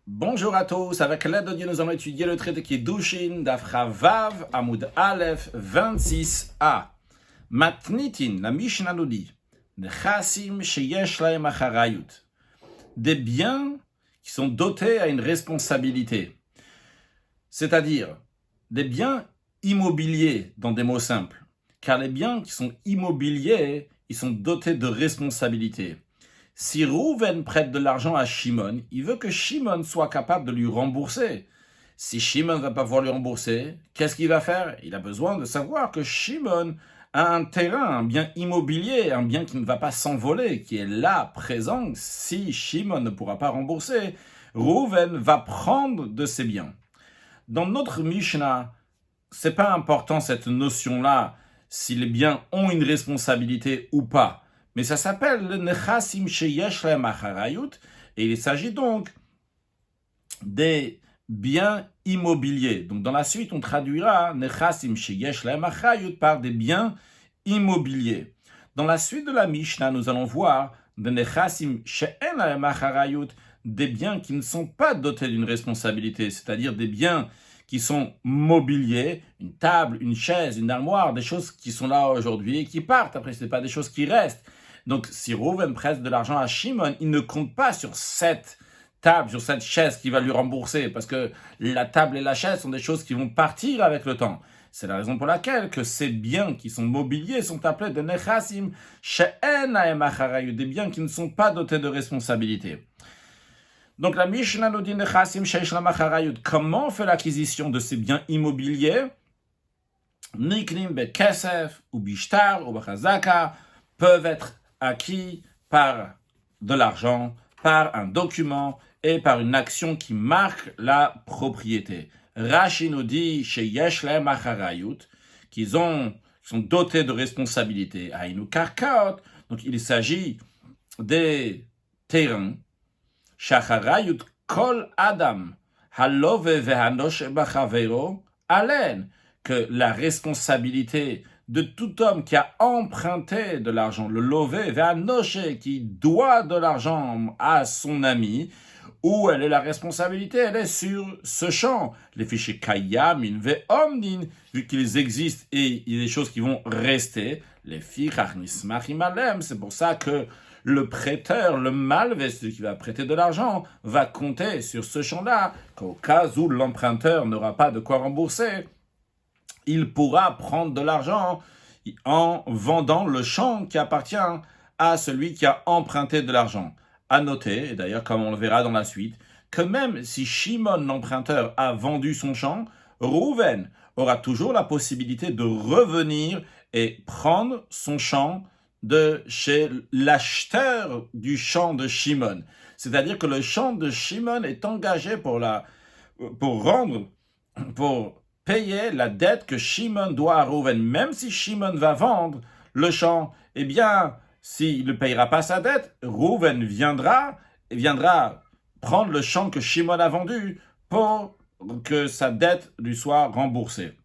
Bonjour à tous, avec l'aide de Dieu, nous allons étudier le traité qui est Dushin, d'Afra Vav, Amoud Aleph, 26a. Matnitin, la Mishnah nous dit, Nechasim sheyesh lahem acharayut, des biens qui sont dotés à une responsabilité, c'est-à-dire des biens immobiliers dans des mots simples, car les biens qui sont immobiliers, ils sont dotés de responsabilité. Si Rouven prête de l'argent à Shimon, il veut que Shimon soit capable de lui rembourser. Si Shimon ne va pas pouvoir lui rembourser, qu'est-ce qu'il va faire? Il a besoin de savoir que Shimon a un terrain, un bien immobilier, un bien qui ne va pas s'envoler, qui est là, présent. Si Shimon ne pourra pas rembourser, Rouven va prendre de ses biens. Dans notre Mishnah, c'est pas important cette notion-là, si les biens ont une responsabilité ou pas. Mais ça s'appelle le Nechasim sheyesh lahem acharayut, et il s'agit donc des biens immobiliers. Donc dans la suite, on traduira Nechasim sheyesh lahem acharayut par des biens immobiliers. Dans la suite de la Mishnah, nous allons voir des Nechasim she'en lahem acharayut, des biens qui ne sont pas dotés d'une responsabilité, c'est-à-dire des biens qui sont mobiliers, une table, une chaise, une armoire, des choses qui sont là aujourd'hui et qui partent. Après, ce n'est pas des choses qui restent. Donc, si Rouven prête de l'argent à Shimon, il ne compte pas sur cette table, sur cette chaise qui va lui rembourser, parce que la table et la chaise sont des choses qui vont partir avec le temps. C'est la raison pour laquelle que ces biens qui sont mobiliers sont appelés des nechasim she'en lahem acharayut, des biens qui ne sont pas dotés de responsabilité. Donc la Mishnah nous dit nechasim sheyesh lahem acharayut. Comment on fait l'acquisition de ces biens immobiliers? Niknim bekesef ou bishtar ou bechazaka peuvent être acquis par de l'argent, par un document et par une action qui marque la propriété. Rashi nous dit sheyesh lahem acharayut, qu'ils sont dotés de responsabilité. Hainu karkaot, donc il s'agit des terrains. Shacharayut kol adam halove vehanosh bachavero alen, que la responsabilité de tout homme qui a emprunté de l'argent, le lové vehanosh, qui doit de l'argent à son ami, où elle est la responsabilité, elle est sur ce champ. Les fichiers kayamin ve'omnin, vu qu'ils existent et il y a des choses qui vont rester, les fichach nismachim alem, c'est pour ça que le prêteur, le malvé, celui qui va prêter de l'argent, va compter sur ce champ-là, qu'au cas où l'emprunteur n'aura pas de quoi rembourser, il pourra prendre de l'argent en vendant le champ qui appartient à celui qui a emprunté de l'argent. À noter, et d'ailleurs comme on le verra dans la suite, que même si Shimon, l'emprunteur, a vendu son champ, Rouven aura toujours la possibilité de revenir et prendre son champ de chez l'acheteur du champ de Shimon. C'est-à-dire que le champ de Shimon est engagé pour payer la dette que Shimon doit à Rouven. Même si Shimon va vendre le champ, eh bien, s'il ne payera pas sa dette, Rouven viendra prendre le champ que Shimon a vendu pour que sa dette lui soit remboursée.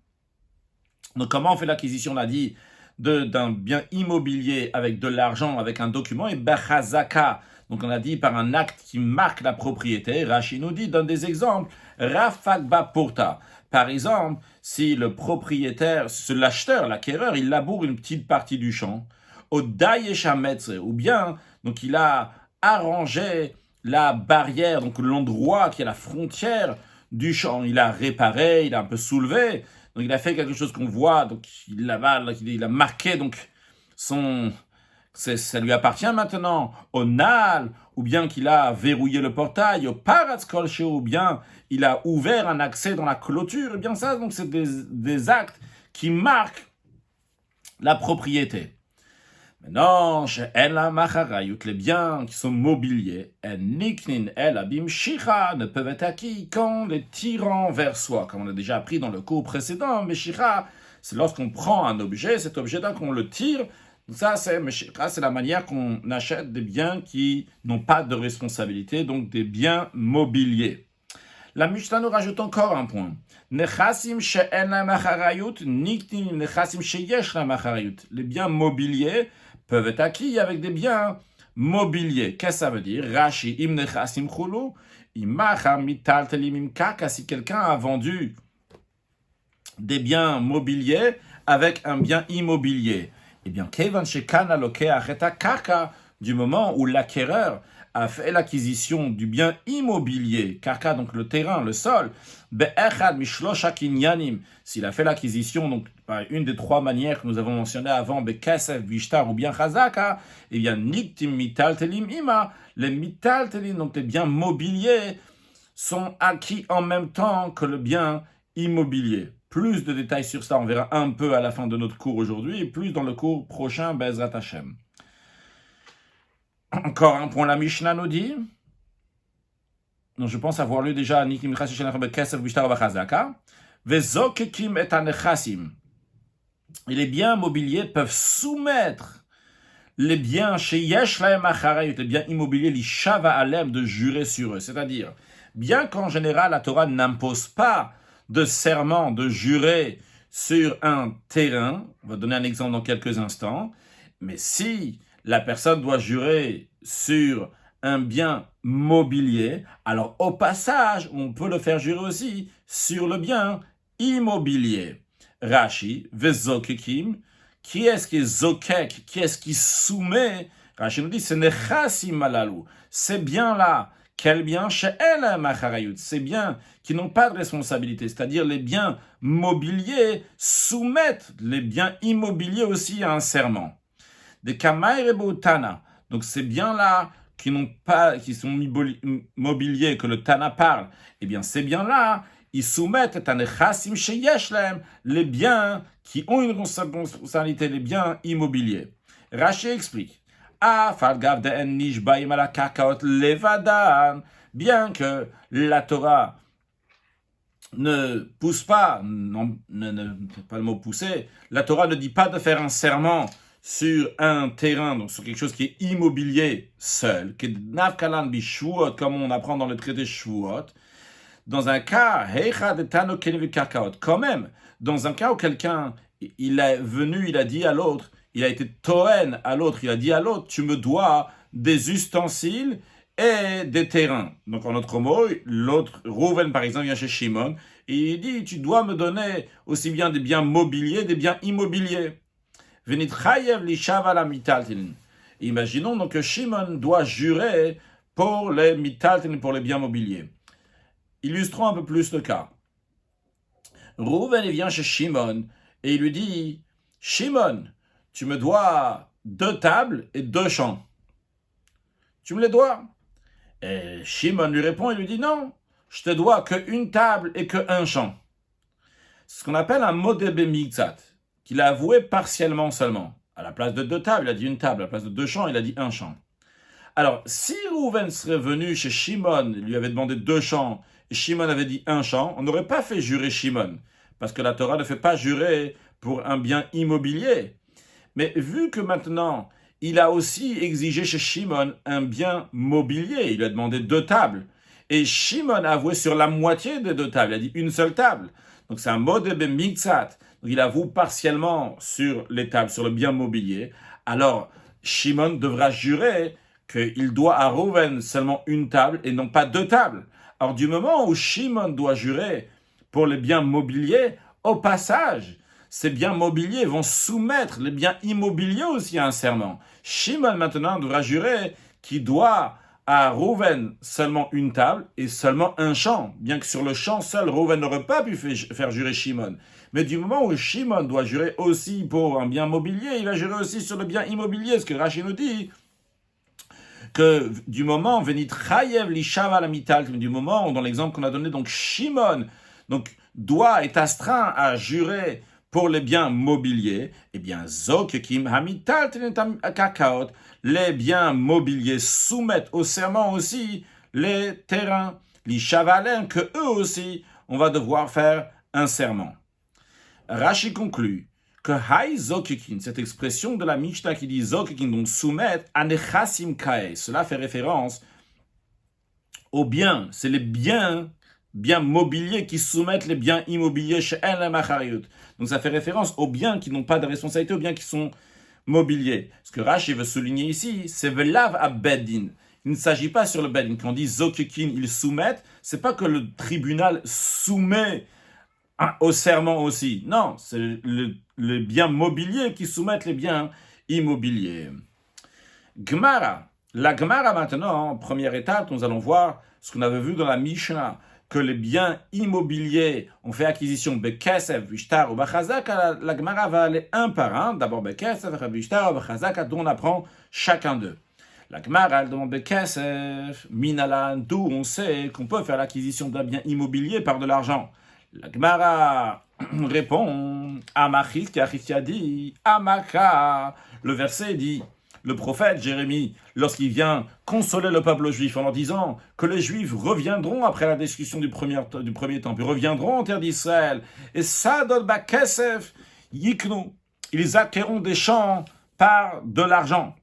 Donc, comment on fait l'acquisition, on a dit, d'un bien immobilier avec de l'argent, avec un document, et bechazaka, donc on a dit par un acte qui marque la propriété. Rashi nous dit, donne des exemples, rafagba porta. Par exemple, si le propriétaire, l'acheteur, l'acquéreur, il laboure une petite partie du champ, ou bien, donc il a arrangé la barrière, donc l'endroit qui est la frontière du champ, il a réparé, il a un peu soulevé, donc il a fait quelque chose qu'on voit, donc il a marqué, donc ça lui appartient maintenant, au nal, ou bien qu'il a verrouillé le portail, au paratz kolché, ou bien il a ouvert un accès dans la clôture, et bien ça, donc c'est des actes qui marquent la propriété. Maintenant, les biens qui sont mobiliers, ne peuvent être acquis qu'en les tirant vers soi, comme on a déjà appris dans le cours précédent. Meshira, c'est lorsqu'on prend un objet, cet objet-là qu'on le tire. Ça, c'est la manière qu'on achète des biens qui n'ont pas de responsabilité, donc des biens mobiliers. La Mishnah nous rajoute encore un point. Nechasim she'en lahem acharayut, niktin nechasim sheyesh lahem acharayut. Les biens mobiliers peuvent être acquis avec des biens mobiliers. Qu'est-ce que ça veut dire? Rashi im nechasim chulu, Imacha mitaltelim im karka, si quelqu'un a vendu des biens mobiliers avec un bien immobilier, eh bien, kevan shekana lokeach et karka, du moment où l'acquéreur a fait l'acquisition du bien immobilier, karka, donc le terrain, le sol, be'echad mishlosha kinyanim, s'il a fait l'acquisition, donc par une des trois manières que nous avons mentionnées avant, bekesef, vishtar ou bien chazaka, eh bien, niktim mitaltelim ima, les mitaltelim, donc les biens mobiliers, sont acquis en même temps que le bien immobilier. Plus de détails sur ça, on verra un peu à la fin de notre cours aujourd'hui, et plus dans le cours prochain, Bezrat Hashem. Encore un point, la Mishnah nous dit, donc je pense avoir lu déjà, Nikim Chassi Shenach Bekesef Bishtar Bachazaka, Vezokekim et Anechasim. Et les biens mobiliers peuvent soumettre les biens chez Yesh Lahem Acharayut, les biens immobiliers, l'Ishava Alem, de jurer sur eux. C'est-à-dire, bien qu'en général, la Torah n'impose pas de serment, de jurer sur un terrain, on va donner un exemple dans quelques instants, mais si la personne doit jurer sur un bien mobilier, alors au passage, on peut le faire jurer aussi sur le bien immobilier. Rashi, vezokekim, qui est-ce qui est zokek, qui est-ce qui soumet? Rashi nous dit, c'est nechasim malalu, ces biens-là. Quel bien? Chez elle, macharayut, ces biens qui n'ont pas de responsabilité, c'est-à-dire les biens mobiliers soumettent les biens immobiliers aussi à un serment. Des kamaï rebutana, donc ces biens-là qui n'ont pas, qui sont mobiliers, que le Tana parle, eh bien ces biens-là, ils soumettent tanechasim sheyesh lahem, les biens qui ont une responsabilité, les biens immobiliers. Rashi explique. Bien que la Torah ne pousse pas, non, pas le mot pousser, la Torah ne dit pas de faire un serment sur un terrain, donc sur quelque chose qui est immobilier seul, comme on apprend dans le traité Shvuot. Dans un cas, quand même, dans un cas où quelqu'un, il est venu, il a dit à l'autre, il a été toen à l'autre, il a dit à l'autre, tu me dois des ustensiles et des terrains. Donc en autre mot, l'autre, Rouven par exemple, vient chez Shimon, et il dit, tu dois me donner aussi bien des biens mobiliers, des biens immobiliers. Imaginons donc que Shimon doit jurer pour les mitaltin, pour les biens mobiliers. Illustrons un peu plus le cas. Rouven vient chez Shimon et il lui dit, Shimon, tu me dois 2 tables et 2 champs. Tu me les dois? Et Shimon lui répond et lui dit, non, je te dois qu'une table et qu'un champ. C'est ce qu'on appelle un modébé mixat, qu'il a avoué partiellement seulement. À la place de 2 tables, il a dit une table. À la place de 2 champs, il a dit un champ. Alors, si Rouven serait venu chez Shimon, il lui avait demandé 2 champs, et Shimon avait dit un champ, on n'aurait pas fait jurer Shimon, parce que la Torah ne fait pas jurer pour un bien immobilier. Mais vu que maintenant, il a aussi exigé chez Shimon un bien mobilier, il lui a demandé 2 tables, et Shimon a avoué sur la moitié des 2 tables, il a dit une seule table. Donc c'est un modébé mixat, donc il avoue partiellement sur les tables, sur le bien mobilier. Alors, Shimon devra jurer qu'il doit à Rouven seulement une table et non pas 2 tables. Alors, du moment où Shimon doit jurer pour les biens mobiliers, au passage, ces biens mobiliers vont soumettre les biens immobiliers aussi à un serment. Shimon maintenant devra jurer qu'il doit à Rouven seulement une table et seulement un champ. Bien que sur le champ seul, Rouven n'aurait pas pu faire jurer Shimon. Mais du moment où Shimon doit jurer aussi pour un bien mobilier, il va jurer aussi sur le bien immobilier, ce que Rashi nous dit, que du moment, Venit Chayev l'Ishava la mital, du moment où, dans l'exemple qu'on a donné, donc Shimon donc, doit, est astreint à jurer pour les biens mobiliers, eh bien, Zokekim hamital kakaot, les biens mobiliers soumettent au serment aussi les terrains, l'Ishavalem, que eux aussi, on va devoir faire un serment. Rashi conclut que Hai Zokekin, cette expression de la Mishnah qui dit Zokekin, donc soumettre, Anechasim Kae, cela fait référence aux biens, c'est les biens mobiliers qui soumettent les biens immobiliers chez El Machariut. Donc ça fait référence aux biens qui n'ont pas de responsabilité, aux biens qui sont mobiliers. Ce que Rashi veut souligner ici, c'est Velav Abeddin. Il ne s'agit pas sur le Bedin. Quand on dit Zokekin, ils soumettent, c'est pas que le tribunal soumet au serment aussi. Non, c'est les biens mobiliers qui soumettent les biens immobiliers. Gemara. La Gemara maintenant, première étape, nous allons voir ce qu'on avait vu dans la Mishnah, que les biens immobiliers ont fait acquisition Bekesef, Vishtar ou Bachazaka. La Gemara va aller un par un. D'abord Bekesef, Vishtar ou Bachazaka, dont on apprend chacun d'eux. La Gemara, elle demande Bekesef, Minalan, d'où on sait qu'on peut faire l'acquisition d'un bien immobilier par de l'argent. La Gemara répond Amachit, qui a dit Amaka. Le verset dit, le prophète Jérémie, lorsqu'il vient consoler le peuple juif en leur disant que les juifs reviendront après la destruction du premier temple, ils reviendront en terre d'Israël, et Sadod Bakesef Yiknu, ils acquerront des champs par de l'argent.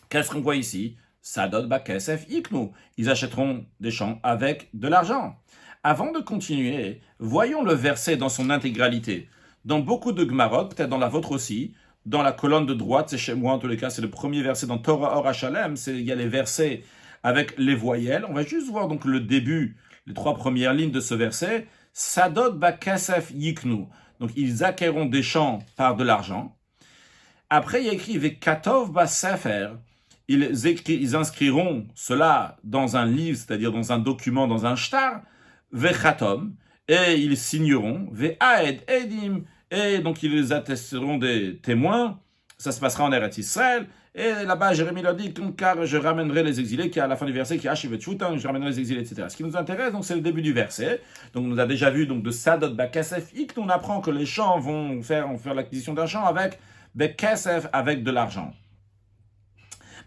Qu'est-ce qu'on voit ici? Sadod Bakesef Yiknu, ils achèteront des champs avec de l'argent. Avant de continuer, voyons le verset dans son intégralité. Dans beaucoup de Gemarot, peut-être dans la vôtre aussi, dans la colonne de droite, c'est chez moi en tous les cas, c'est le premier verset dans Torah Or HaShalem, il y a les versets avec les voyelles. On va juste voir donc le début, les 3 premières lignes de ce verset. Sadot Bakesef Yiknu. Donc ils acquerront des champs par de l'argent. Après, il y a écrit Vekatov Basefer. Ils inscriront cela dans un livre, c'est-à-dire dans un document, dans un shtar. Vechatom, et ils signeront, Ve'aed Edim, et donc ils attesteront des témoins. Ça se passera en Eretz Israël. Et là-bas, Jérémie leur dit, car je ramènerai les exilés, qui à la fin du verset, qui Hashivet Shutan, je ramènerai les exilés, etc. Ce qui nous intéresse, donc, c'est le début du verset. Donc, on nous a déjà vu, donc, de Sadot Bakesef Ik, on apprend que les champs vont faire l'acquisition d'un champ avec Bekesef, avec de l'argent.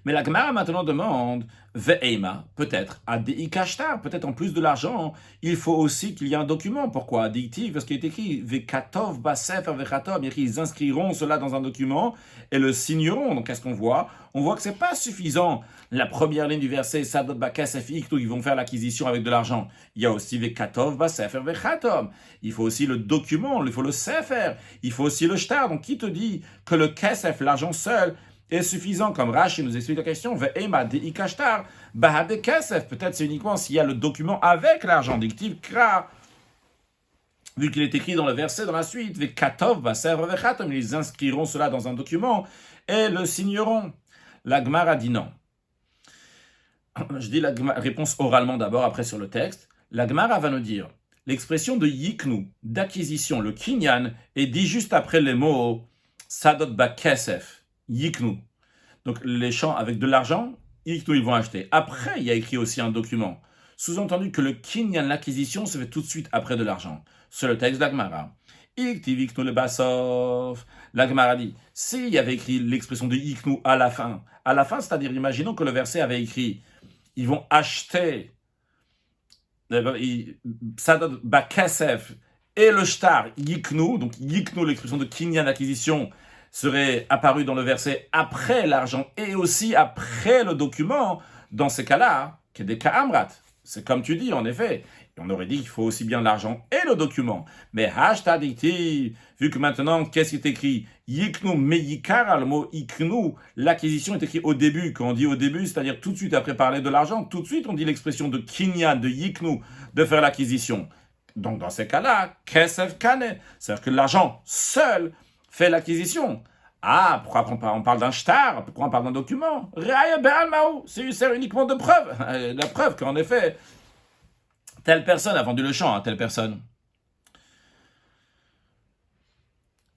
Mais la Gemara maintenant demande, Ve'ema, peut-être, Adei Kashtar, peut-être en plus de l'argent, il faut aussi qu'il y ait un document. Pourquoi Adiktiv? Parce qu'il est écrit, Ve'katov Basefer Ve'chatom, ils inscriront cela dans un document et le signeront. Donc qu'est-ce qu'on voit? On voit que c'est pas suffisant. La première ligne du verset, Sadot Bakesef Ik, ils vont faire l'acquisition avec de l'argent. Il y a aussi Ve'katov Basefer Ve'chatom. Il faut aussi le document, il faut le sefer, il faut aussi le shtar. Donc qui te dit que le kesef, l'argent seul, est suffisant, comme Rashi nous explique la question, Ve'ema de'i kashtar, bahade kesef, peut-être c'est uniquement s'il y a le document avec l'argent, dictive kra, vu qu'il est écrit dans le verset dans la suite, Ve'katov baser ve'chatom, ils inscriront cela dans un document et le signeront. La Gemara dit non. Je dis la réponse oralement d'abord, après sur le texte. La Gemara va nous dire, l'expression de yiknu, d'acquisition, le kinyan, est dit juste après les mots sadot bakesef. Yiknu. Donc les champs avec de l'argent, Yiknu, ils vont acheter. Après, il y a écrit aussi un document. Sous-entendu que le kinyan, l'acquisition, se fait tout de suite après de l'argent. C'est le texte d'Agmara. Yiknu le basov. L'Agmara dit, s'il y avait écrit l'expression de Yiknu à la fin, c'est-à-dire, imaginons que le verset avait écrit, ils vont acheter Sadot Bakesef et le shtar Yiknu, donc Yiknu, l'expression de kinyan, l'acquisition, serait apparu dans le verset après l'argent et aussi après le document, dans ces cas-là, que des cas amrat. C'est comme tu dis, en effet. Et on aurait dit qu'il faut aussi bien l'argent et le document. Mais hashtag dictive, vu que maintenant, qu'est-ce qui est écrit? Yiknu meyikara, le mot iknu, l'acquisition est écrit au début. Quand on dit au début, c'est-à-dire tout de suite après parler de l'argent, tout de suite on dit l'expression de kinyan, de yiknu, de faire l'acquisition. Donc dans ces cas-là, kesef kane, c'est-à-dire que l'argent seul fait l'acquisition. Ah, pourquoi on parle d'un shtar? Pourquoi on parle d'un document? Re'aya be'alma'u, c'est sert uniquement de preuve. La preuve qu'en effet, telle personne a vendu le champ à telle personne.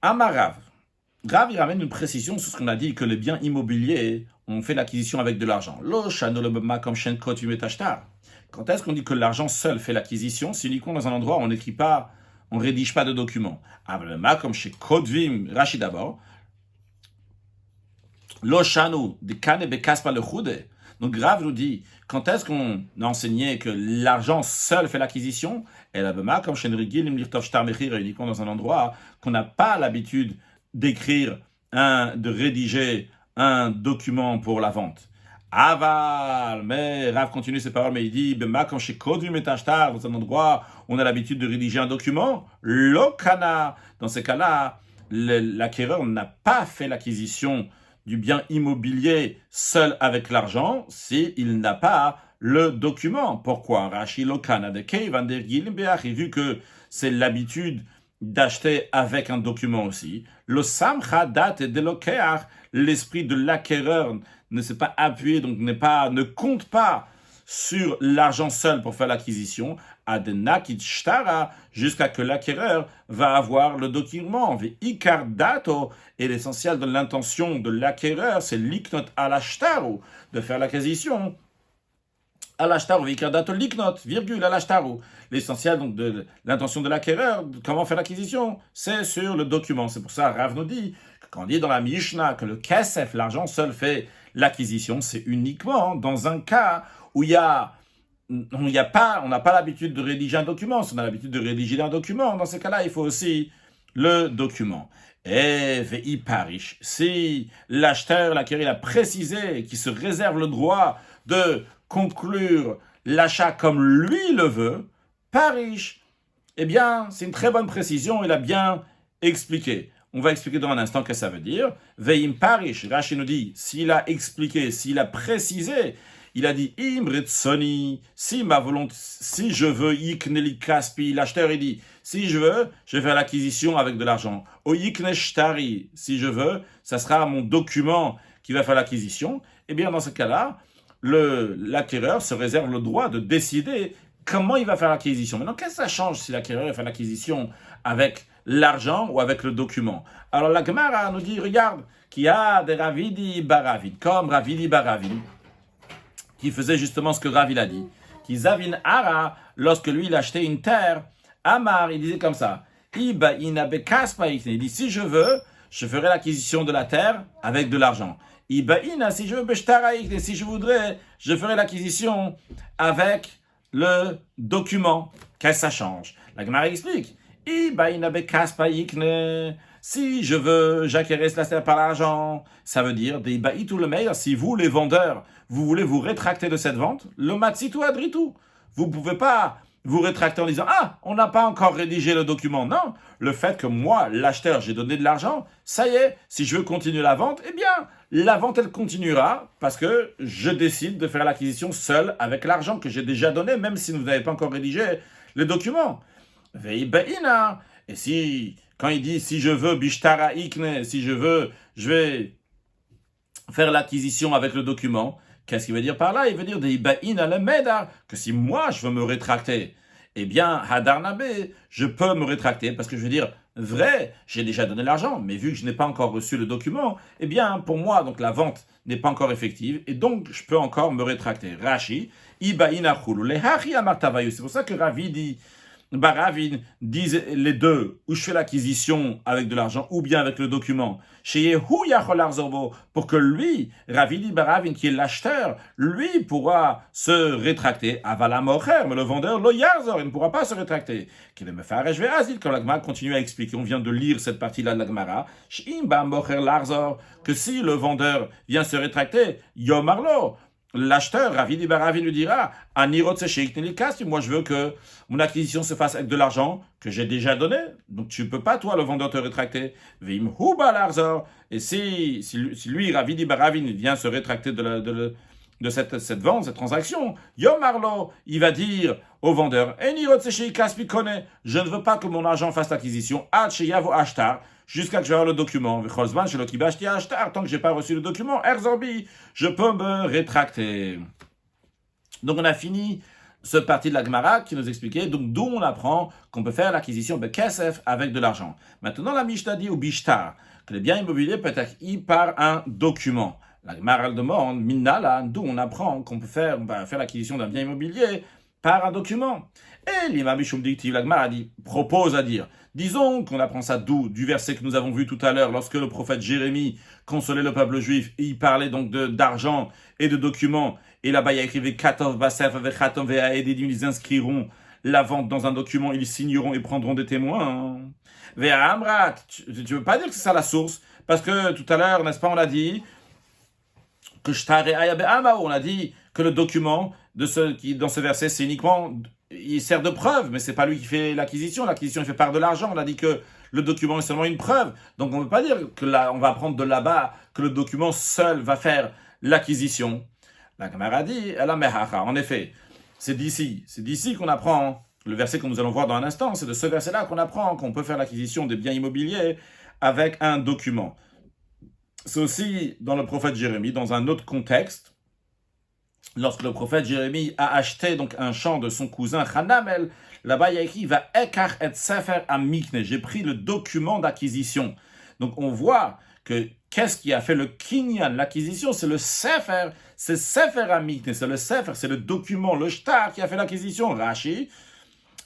Amarav. Rav, il ramène une précision sur ce qu'on a dit, que les biens immobiliers ont fait l'acquisition avec de l'argent. Lo shano le bema comme shen kot ashtar. Quand est-ce qu'on dit que l'argent seul fait l'acquisition? C'est uniquement dans un endroit où on n'écrit pas, on ne rédige pas de documents. Ablema comme chez Kodvim, Rashi d'abord. Loshanu, de Kane Bekaspa le Choude. Donc Grave nous dit, quand est-ce qu'on a enseigné que l'argent seul fait l'acquisition? Et la Bema, comme chez Nrigil, Imlirtov Shtar Mechir, uniquement dans un endroit qu'on n'a pas l'habitude d'écrire, de rédiger un document pour la vente. Aval, mais Rav continue ses paroles, mais il dit, Bema, comme chez Kodvim et Ashtar, dans un endroit où on a l'habitude de rédiger un document, Lokana, dans ces cas-là, l'acquéreur n'a pas fait l'acquisition du bien immobilier seul avec l'argent s'il n'a pas le document. Pourquoi? Rashi Lokana de Keivan der Gilimbeach, et vu que c'est l'habitude d'acheter avec un document aussi, le Samcha date de l'Okeach, l'esprit de l'acquéreur ne s'est pas appuyé, donc ne compte pas sur l'argent seul pour faire l'acquisition, jusqu'à que l'acquéreur va avoir le document. Ikar dato, et l'essentiel de l'intention de l'acquéreur, c'est l'iknot alashtaru, de faire l'acquisition. Alashtaru, ikar dato l'iknot, virgule, alashtaru. L'essentiel donc de l'intention de l'acquéreur, comment faire l'acquisition, c'est sur le document. C'est pour ça, Rav nous dit, quand on dit dans la Mishnah que le kesef, l'argent seul fait l'acquisition, c'est uniquement dans un cas où on n'a pas l'habitude de rédiger un document. Si on a l'habitude de rédiger un document, dans ces cas-là, il faut aussi le document. Et VI Parish, si l'acheteur, l'acquéreur, il a précisé qu'il se réserve le droit de conclure l'achat comme lui le veut, Parish, eh bien, c'est une très bonne précision, il a bien expliqué. On va expliquer dans un instant ce que ça veut dire. Veim Parish, Rashi nous dit, s'il a expliqué, s'il a précisé, il a dit Imritsoni, si ma volonté, si je veux, Ikneli Kaspi, l'acheteur il dit, si je veux, je vais faire l'acquisition avec de l'argent. O Ikneshtari, si je veux, ça sera mon document qui va faire l'acquisition. Eh bien, dans ce cas-là, l'acquéreur se réserve le droit de décider comment il va faire l'acquisition. Maintenant, qu'est-ce que ça change si l'acquéreur fait l'acquisition avec l'argent ou avec le document? Alors, la Gemara nous dit, regarde, qu'il y a des Ravidi Baravin, comme Ravidi Baravin, qui faisait justement ce que Rav il a dit, qui Zavin Ara, lorsque lui il achetait une terre, Amar, il disait comme ça, Iba Inabekaspa, il dit, si je veux, je ferai l'acquisition de la terre avec de l'argent. Iba Ina, si je veux, Beshtaraik, si je voudrais, je ferai l'acquisition avec le document. Qu'est-ce que ça change? La Gemara explique, Iba Inabekaspa, si je veux, j'acquéris la terre par l'argent, ça veut dire, des tout le meilleur, si vous, les vendeurs, vous voulez vous rétracter de cette vente, le matsitu adritu. Vous ne pouvez pas vous rétracter en disant, ah, on n'a pas encore rédigé le document. Non, le fait que moi, l'acheteur, j'ai donné de l'argent, ça y est, si je veux continuer la vente, eh bien, la vente, elle continuera parce que je décide de faire l'acquisition seul avec l'argent que j'ai déjà donné, même si vous n'avez pas encore rédigé le document. Et si, quand il dit, si je veux, bishtara ikne, si je veux, je vais faire l'acquisition avec le document, qu'est-ce qu'il veut dire par là? Il veut dire que si moi je veux me rétracter, eh bien, Hadarnabe, je peux me rétracter parce que je veux dire, vrai, j'ai déjà donné l'argent, mais vu que je n'ai pas encore reçu le document, eh bien, pour moi, donc la vente n'est pas encore effective et donc je peux encore me rétracter. Rashi, c'est pour ça que Ravi dit, Baravin disent les deux, où je fais l'acquisition avec de l'argent ou bien avec le document. Pour que lui, Ravidi Baravin, qui est l'acheteur, lui pourra se rétracter. Avalamocher, mais le vendeur, lo yarzor, il ne pourra pas se rétracter. Qu'il me fait je vais asile. Quand l'agmara continue à expliquer, on vient de lire cette partie-là de l'agmara, que si le vendeur vient se rétracter, yomarlo, l'acheteur, Ravidi Baravin, lui dira, moi je veux que mon acquisition se fasse avec de l'argent que j'ai déjà donné, donc tu ne peux pas, toi, le vendeur, te rétracter. Et si lui, Ravidi Baravin, vient se rétracter de cette vente, cette transaction, Yomarlo, il va dire au vendeur, je ne veux pas que mon argent fasse l'acquisition, jusqu'à que je vais avoir le document. Tant que je n'ai pas reçu le document, Erzorbi, je peux me rétracter. Donc on a fini ce partie de la Gemara qui nous expliquait, donc d'où on apprend qu'on peut faire l'acquisition de kesef avec de l'argent. Maintenant la Mishnah dit au bishtar que les biens immobiliers peuvent être acquis par un document. La Gemara demande, Minala, d'où on apprend qu'on on va faire l'acquisition d'un bien immobilier par un document. Et l'imam Mishum Diktiv, la Gemara propose à dire, disons qu'on apprend ça d'où? Du verset que nous avons vu tout à l'heure, lorsque le prophète Jérémie consolait le peuple juif, et il parlait donc d'argent et de documents, et là-bas il y a écrit Katov Basef avec Khatom Ve'aededim, ils inscriront la vente dans un document, ils signeront et prendront des témoins. Ve'a Amrat, tu veux pas dire que c'est ça la source? Parce que tout à l'heure, n'est-ce pas, on a dit que Shtare Ayabe Amao, on a dit que le document dans ce verset, c'est uniquement, il sert de preuve, mais c'est pas lui qui fait l'acquisition. L'acquisition, il fait part de l'argent. On a dit que le document est seulement une preuve. Donc on ne peut pas dire que là, on va apprendre de là-bas que le document seul va faire l'acquisition. La Gemara dit, en effet, c'est d'ici qu'on apprend, le verset que nous allons voir dans un instant, c'est de ce verset-là qu'on apprend qu'on peut faire l'acquisition des biens immobiliers avec un document. C'est aussi dans le prophète Jérémie, dans un autre contexte, lorsque le prophète Jérémie a acheté donc un champ de son cousin Hanamel, là-bas il y a écrit va ekar et sefer amikne. J'ai pris le document d'acquisition. Donc on voit que qu'est-ce qui a fait le kinyan, l'acquisition, c'est le sefer, c'est sefer amikne, c'est le sefer, c'est le document, le shtar qui a fait l'acquisition. Rashi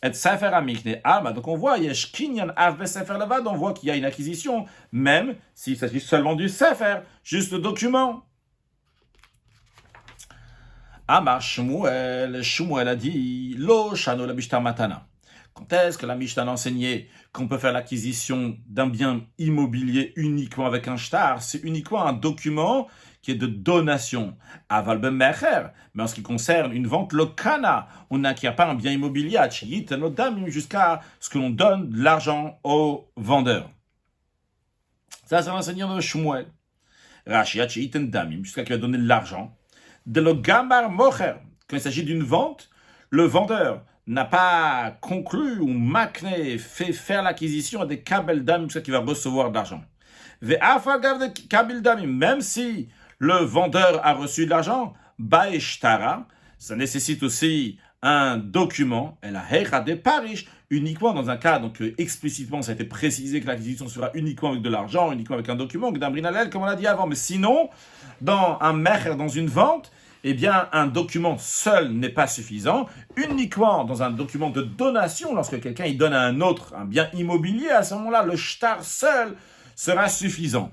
et sefer amikne alma. Donc on voit yesh kinyan av sefer levad, on voit qu'il y a une acquisition, même s'il s'agit seulement du sefer, juste le document. Amar Shmuel a dit Lo shano la Mishnah matana. Quand est-ce que la Mishnah a enseigné qu'on peut faire l'acquisition d'un bien immobilier uniquement avec un shtar? C'est uniquement un document qui est de donation. Aval ben mecher. Mais en ce qui concerne une vente lokana, on n'acquiert pas un bien immobilier jusqu'à ce que l'on donne de l'argent au vendeur. Ça, c'est l'enseignant de Shmuel. Rashi damim, jusqu'à qu'il a donné de l'argent. De le gamar mocher, quand il s'agit d'une vente, le vendeur n'a pas conclu ou makné, fait faire l'acquisition à des kabel damim, jusqu'à qu'il va recevoir de l'argent. Même si le vendeur a reçu de l'argent, baeshtara, ça nécessite aussi un document, et la hecha de parish, uniquement dans un cas, donc explicitement ça a été précisé que l'acquisition sera uniquement avec de l'argent, uniquement avec un document, comme on l'a dit avant, mais sinon, dans un mecher, dans une vente, eh bien, un document seul n'est pas suffisant. Uniquement dans un document de donation, lorsque quelqu'un il donne à un autre un bien immobilier, à ce moment-là, le shtar seul sera suffisant.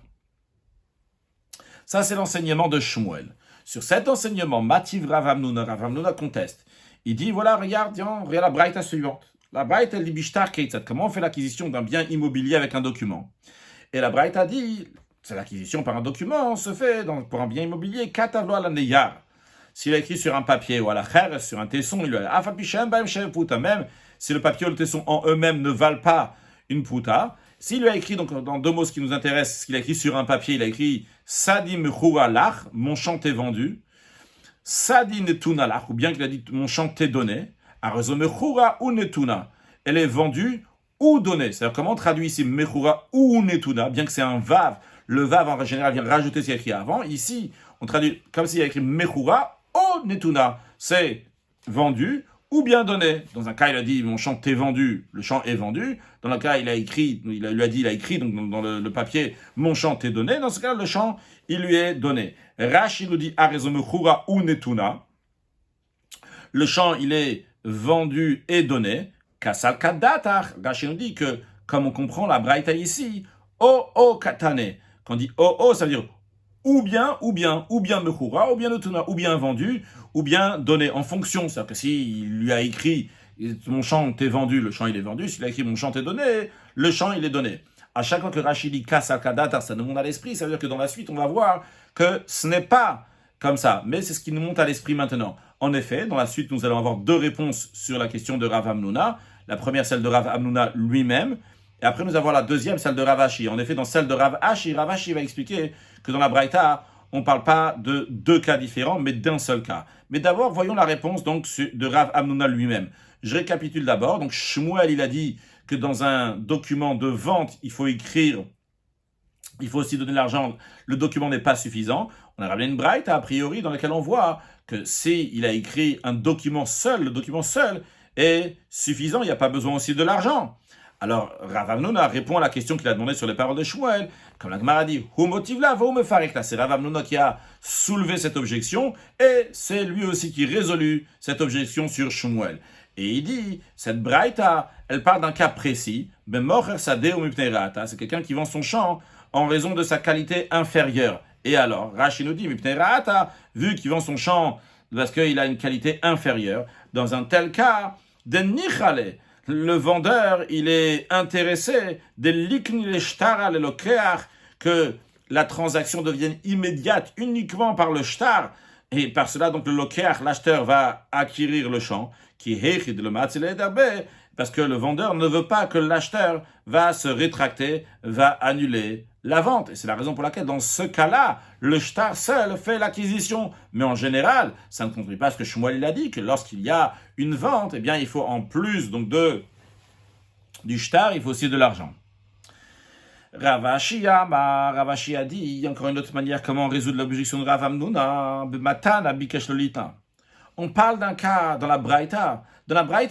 Ça, c'est l'enseignement de Shmuel. Sur cet enseignement, Mativ Rav Hamnuna conteste. Il dit, voilà, regarde la braïta suivante. La braïta dit Bishtar Keitzat. Comment on fait l'acquisition d'un bien immobilier avec un document? Et la braïta dit, c'est l'acquisition par un document, on se fait pour un bien immobilier, Katavlo ala neyar. S'il a écrit sur un papier ou à la kher, sur un tesson, il lui a même si le papier ou le tesson en eux-mêmes ne valent pas une puta. S'il lui a écrit, donc dans deux mots, ce qui nous intéresse, ce qu'il a écrit sur un papier, il a écrit Sadim Chura Lach, mon champ t'est vendu. Sadim Netuna Lach, ou bien qu'il a dit mon champ t'est donné. Arezome Chura ou Netuna, elle est vendue ou donnée. C'est-à-dire comment on traduit ici Mechura ou Netuna, bien que c'est un vav. Le vav en général vient rajouter ce qu'il y a écrit avant. Ici, on traduit comme s'il y a écrit Mechura ou Netuna. C'est vendu ou bien donné. Dans un cas, il a dit mon champ t'est vendu, le champ est vendu. Dans le cas, il a écrit donc dans le papier mon champ t'est donné. Dans ce cas, le champ il lui est donné. Rashi nous dit Arezomechura ou Netuna. Le champ il est vendu et donné. Kasal kadatar. Rashi nous dit que comme on comprend la braïta ici, o katane. Quand on dit ça veut dire ou bien mechura, ou bien netuna, ou bien vendu, ou bien donné en fonction. C'est-à-dire que s'il lui a écrit mon champ t'est vendu, le champ il est vendu. S'il a écrit mon champ t'est donné, le champ il est donné. À chaque fois que Rashi dit kasal kadatar, ça nous monte à l'esprit. Ça veut dire que dans la suite on va voir que ce n'est pas comme ça, mais c'est ce qui nous monte à l'esprit maintenant. En effet, dans la suite nous allons avoir deux réponses sur la question de Rav Hamnuna. La première, celle de Rav Hamnuna lui-même. Et après, nous avons la deuxième, celle de Rav Ashi. En effet, dans celle de Rav Ashi va expliquer que dans la Braïta, on ne parle pas de deux cas différents, mais d'un seul cas. Mais d'abord, voyons la réponse donc de Rav Hamnuna lui-même. Je récapitule d'abord. Donc, Shmuel, il a dit que dans un document de vente, il faut écrire, il faut aussi donner de l'argent. Le document n'est pas suffisant. On a ramené une Braïta, a priori, dans laquelle on voit que s'il a écrit un document seul, le document seul est suffisant, il n'y a pas besoin aussi de l'argent. Alors, Rav Hamnuna répond à la question qu'il a demandé sur les paroles de Shmuel. Comme la Gemara dit, Hu motiv la, va me farek la. C'est Rav Hamnuna qui a soulevé cette objection et c'est lui aussi qui résolut cette objection sur Shmuel. Et il dit, cette braïta, elle parle d'un cas précis. C'est quelqu'un qui vend son champ en raison de sa qualité inférieure. Et alors, Rashi nous dit, vu qu'il vend son champ parce qu'il a une qualité inférieure, dans un tel cas, le vendeur, il est intéressé que la transaction devienne immédiate uniquement par le shtar. Et par cela, donc, le lokeach, l'acheteur, va acquérir le champ. qui est le matzile d'arbe, parce que le vendeur ne veut pas que l'acheteur va se rétracter, va annuler la vente. Et c'est la raison pour laquelle, dans ce cas-là, le shtar seul fait l'acquisition. Mais en général, ça ne contredit pas ce que Shmuel il a dit, que lorsqu'il y a une vente, eh bien, il faut en plus donc du shtar, il faut aussi de l'argent. Ravashi a dit, il y a encore une autre manière comment résoudre l'objection de Rav Hamnuna, Matana Bikesh Lolita. On parle d'un cas dans la Braïta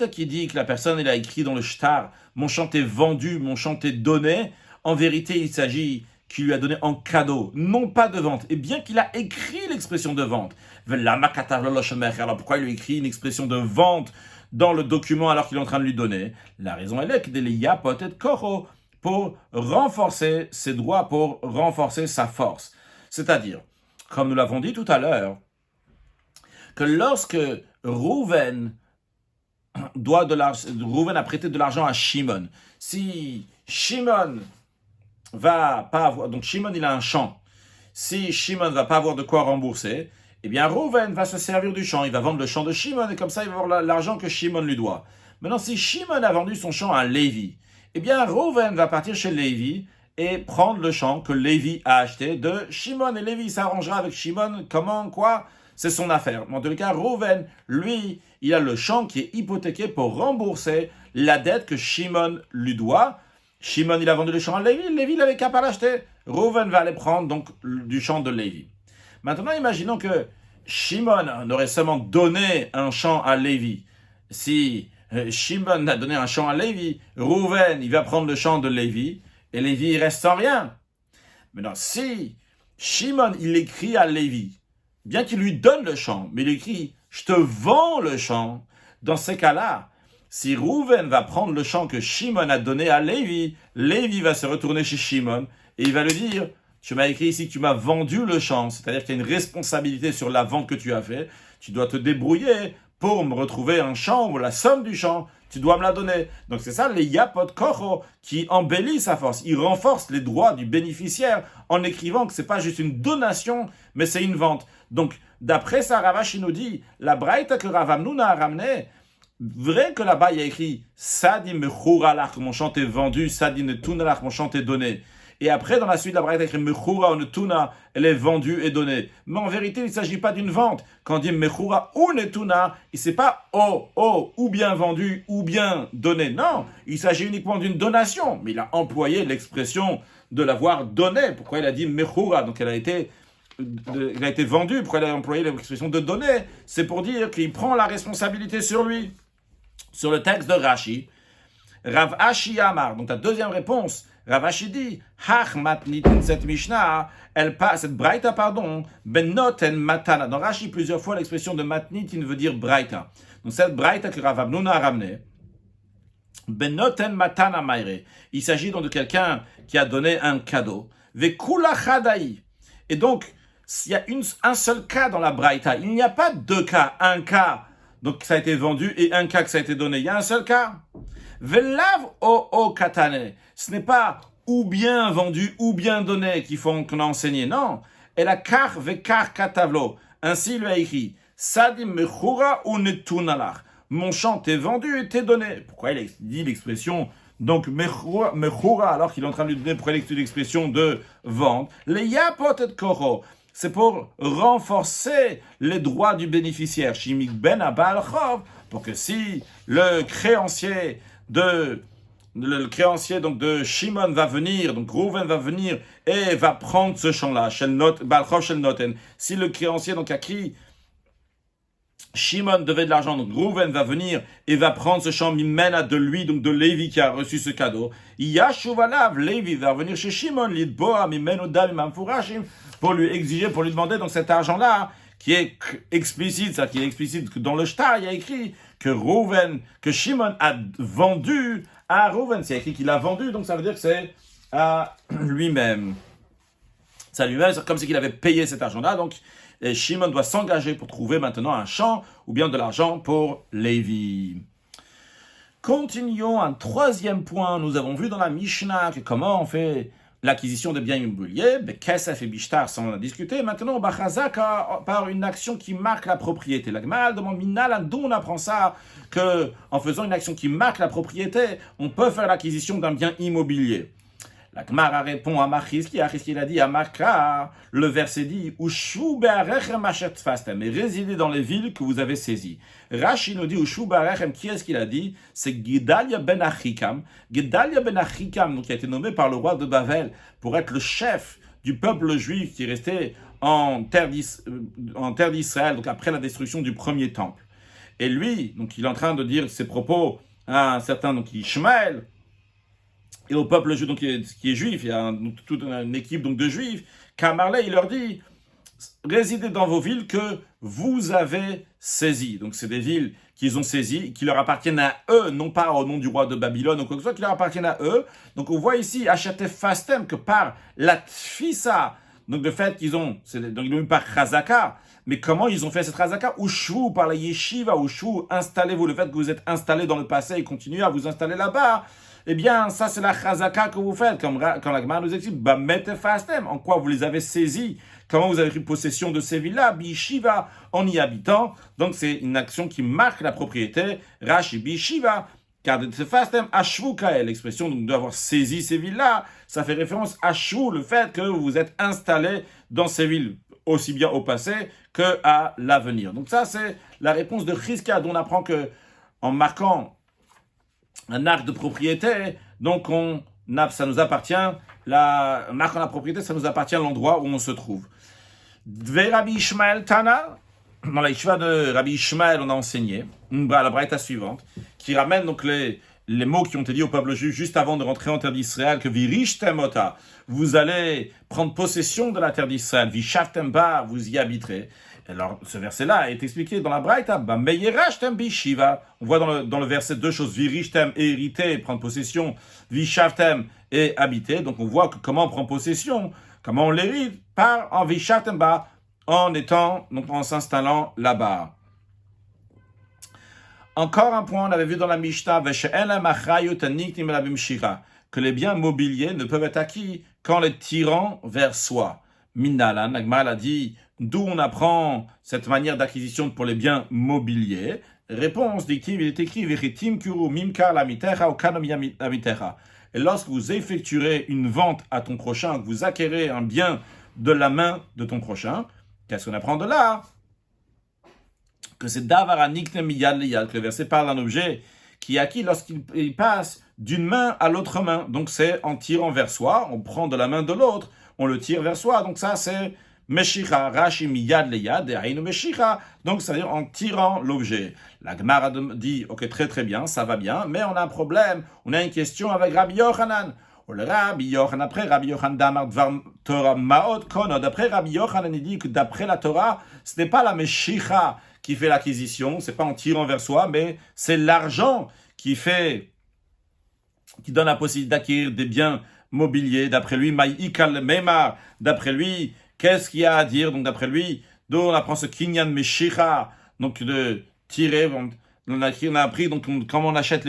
qui dit que la personne elle a écrit dans le shtar, mon champ est vendu, mon champ est donné. En vérité, il s'agit qu'il lui a donné en cadeau, non pas de vente. Et bien qu'il a écrit l'expression de vente, alors pourquoi il lui écrit une expression de vente dans le document alors qu'il est en train de lui donner? La raison elle est qu'il y a peut-être koro pour renforcer ses droits, pour renforcer sa force. C'est-à-dire, comme nous l'avons dit tout à l'heure, que lorsque Rouven a prêté de l'argent à Shimon, si Shimon va pas avoir, donc Shimon il a un champ, si Shimon va pas avoir de quoi rembourser, eh bien Rouven va se servir du champ, il va vendre le champ de Shimon et comme ça il va avoir l'argent que Shimon lui doit. Maintenant si Shimon a vendu son champ à Lévi, eh bien Rouven va partir chez Lévi et prendre le champ que Lévi a acheté de Shimon, et Lévi s'arrangera avec Shimon, comment, quoi, c'est son affaire. Mais en tout cas, Rouven, lui, il a le champ qui est hypothéqué pour rembourser la dette que Shimon lui doit. Shimon, il a vendu le champ à Lévi, Lévi n'avait qu'à pas l'acheter. Rouven va aller prendre donc du champ de Lévi. Maintenant, imaginons que Shimon aurait seulement donné un champ à Lévi. Si Shimon a donné un champ à Lévi, Rouven, il va prendre le champ de Lévi, et Lévi, il reste sans rien. Maintenant, si Shimon, il écrit à Lévi, bien qu'il lui donne le champ, mais il écrit « Je te vends le champ », dans ces cas-là, si Rouven va prendre le champ que Shimon a donné à Lévi, Lévi va se retourner chez Shimon, et il va lui dire « Tu m'as écrit ici que tu m'as vendu le champ », c'est-à-dire qu'il y a une responsabilité sur la vente que tu as fait, tu dois te débrouiller pour me retrouver un champ ou la somme du champ, tu dois me la donner. Donc c'est ça, les yapot koro, qui embellit sa force. Il renforce les droits du bénéficiaire en écrivant que c'est pas juste une donation, mais c'est une vente. Donc, d'après ça, Ravashi nous dit, la braïta que Rav Hamnuna a ramené, vrai que là-bas il y a écrit Sadi mechura lach, mon champ est vendu, Sadi netuna lach, mon champ est donné. Et après, dans la suite, la braïta écrit mechura ou netuna, elle est vendue et donnée. Mais en vérité, il ne s'agit pas d'une vente. Quand on dit mechura ou netuna, c'est pas ou bien vendu ou bien donné. Non, il s'agit uniquement d'une donation. Mais il a employé l'expression de l'avoir donné. Pourquoi il a dit mechura? Donc elle a été vendue. Pourquoi il a employé l'expression de donner? C'est pour dire qu'il prend la responsabilité sur lui. Sur le texte de Rashi, Rav Ashi Amar, donc la deuxième réponse, Rav Ashi dit, Hach matnitin, cette Mishnah, cette braïta, ben noten matana. Dans Rashi, plusieurs fois, l'expression de matnitin veut dire braïta. Donc cette braïta que Rav Hamnuna a ramenée, ben noten matana maire. Il s'agit donc de quelqu'un qui a donné un cadeau. Vekula chadai. Et donc, s'il y a un seul cas dans la braïta, il n'y a pas deux cas, un cas, donc ça a été vendu, et un cas que ça a été donné. Il y a un seul cas. Velav o katane. Ce n'est pas ou bien vendu ou bien donné qu'on a enseigné. Non. Et la kar vekar katavlo. Ainsi, il lui a écrit Sadim mechura ou netunalach. Mon champ t'est vendu et t'est donné. Pourquoi il dit l'expression donc mechura alors qu'il est en train de lui donner, pourquoi il dit l'expression de vente? Le yapot et koro. C'est pour renforcer les droits du bénéficiaire. Shimik ben abal chov, pour que si le créancier donc de Shimon va venir, donc Rouven va venir et va prendre ce champ-là, si le créancier donc a qui Shimon devait de l'argent, donc Rouven va venir et va prendre ce champ mimena de lui, donc de Lévi qui a reçu ce cadeau. Yashuvalav, Lévi va venir chez Shimon, lidboa mimenu dam mamfurashim, pour lui exiger, pour lui demander donc cet argent-là, qui est explicite, ça qui est explicite, que dans le shtar, il y a écrit que Shimon a vendu à Rouven, c'est écrit qu'il a vendu, donc ça veut dire que c'est à lui-même. Ça lui-même, c'est comme si il avait payé cet argent-là, donc Shimon doit s'engager pour trouver maintenant un champ ou bien de l'argent pour Lévi. Continuons un troisième point. Nous avons vu dans la Mishnah que comment on fait l'acquisition des biens immobiliers, Kesef et Bishtar, ça on en a discuté. Maintenant, Bachazaka, par une action qui marque la propriété. La Gemara demande Minal, d'où on apprend ça, que en faisant une action qui marque la propriété, on peut faire l'acquisition d'un bien immobilier. La Gemara répond à Machiski, il a dit à Makra, le verset dit Ushu be'arechem asher tfastem, et résidez dans les villes que vous avez saisies. Rashi nous dit Ushu be'arechem, qui est-ce qu'il a dit? C'est Gedalia ben Achikam. Gedalia ben Achikam, donc qui a été nommé par le roi de Bavel pour être le chef du peuple juif qui est resté en terre d'Israël, donc après la destruction du premier temple. Et lui, donc il est en train de dire ses propos à un certain donc Ishmaël, et au peuple juif, donc, qui est juif, il y a toute une équipe donc, de juifs, Kamarlé, il leur dit, résidez dans vos villes que vous avez saisies. Donc c'est des villes qu'ils ont saisies, qui leur appartiennent à eux, non pas au nom du roi de Babylone ou quoi que ce soit, qui leur appartiennent à eux. Donc on voit ici, Achatef Fastem, que par la Tfisa, donc le fait qu'ils ont, donc ils l'ont eu par Chazaka, mais comment ils ont fait cette Chazaka? Ushu, par la Yeshiva, Ushu, installez-vous, le fait que vous êtes installé dans le passé et continuez à vous installer là-bas, eh bien, ça c'est la chazaka que vous faites, comme quand la Gemara nous explique, fastem, en quoi vous les avez saisis, comment vous avez pris possession de ces villas, bishiva, en y habitant. Donc c'est une action qui marque la propriété, Rashi bishiva, car de fastem, ashvu kael, l'expression d'avoir saisi ces villas, ça fait référence à shvu, le fait que vous vous êtes installé dans ces villes, aussi bien au passé qu'à l'avenir. Donc ça c'est la réponse de Chizkia, dont on apprend que, en marquant un acte de propriété, donc ça nous appartient, la marque en la propriété, ça nous appartient à l'endroit où on se trouve. Dve Rabbi Ishmael Tana, dans la yeshiva de Rabbi Ishmael, on a enseigné, la braïta suivante, qui ramène donc les mots qui ont été dits au peuple juif juste avant de rentrer en terre d'Israël, que Virishtem ota, vous allez prendre possession de la terre d'Israël, Vishavtem ba, vous y habiterez. Alors, ce verset-là est expliqué dans la Braïta. On voit dans le verset deux choses. Virishtem, hériter, prendre possession. Vishavtem, et habiter. Donc, on voit comment on prend possession, comment on l'hérite, en Vishavtem, en s'installant là-bas. Encore un point, on avait vu dans la Mishnah, que les biens mobiliers ne peuvent être acquis qu'en les tirant vers soi. Minalan, Nagmal a dit, d'où on apprend cette manière d'acquisition pour les biens mobiliers. Réponse, dit-il, il est écrit, Vechitim kuru mimkar lamitecha ou kanom lamitecha. Et lorsque vous effectuerez une vente à ton prochain, que vous acquérez un bien de la main de ton prochain, qu'est-ce qu'on apprend de là? Que c'est davara nikne miyad liyad, que le verset parle d'un objet qui est acquis lorsqu'il passe d'une main à l'autre main. Donc c'est en tirant vers soi, on prend de la main de l'autre, on le tire vers soi. Donc ça c'est Meshicha, Rashi miyad leyad, Dehainu Meshicha, donc c'est-à-dire en tirant l'objet. La Gemara dit, ok, très très bien, ça va bien, mais on a un problème, on a une question avec Rabbi Yochanan. Rabbi Yochanan, après Rabbi Yochanan Damar Dvar Torah Maot Konod, après Rabbi Yochanan, il dit que d'après la Torah, ce n'est pas la Meshicha qui fait l'acquisition, c'est pas en tirant vers soi, mais c'est l'argent qui donne la possibilité d'acquérir des biens mobiliers. D'après lui, Maïkal Memar, d'après lui, qu'est-ce qu'il y a à dire? Donc d'après lui, d'où on apprend ce kinyan meshicha, donc de tirer. On a appris donc comment on achète,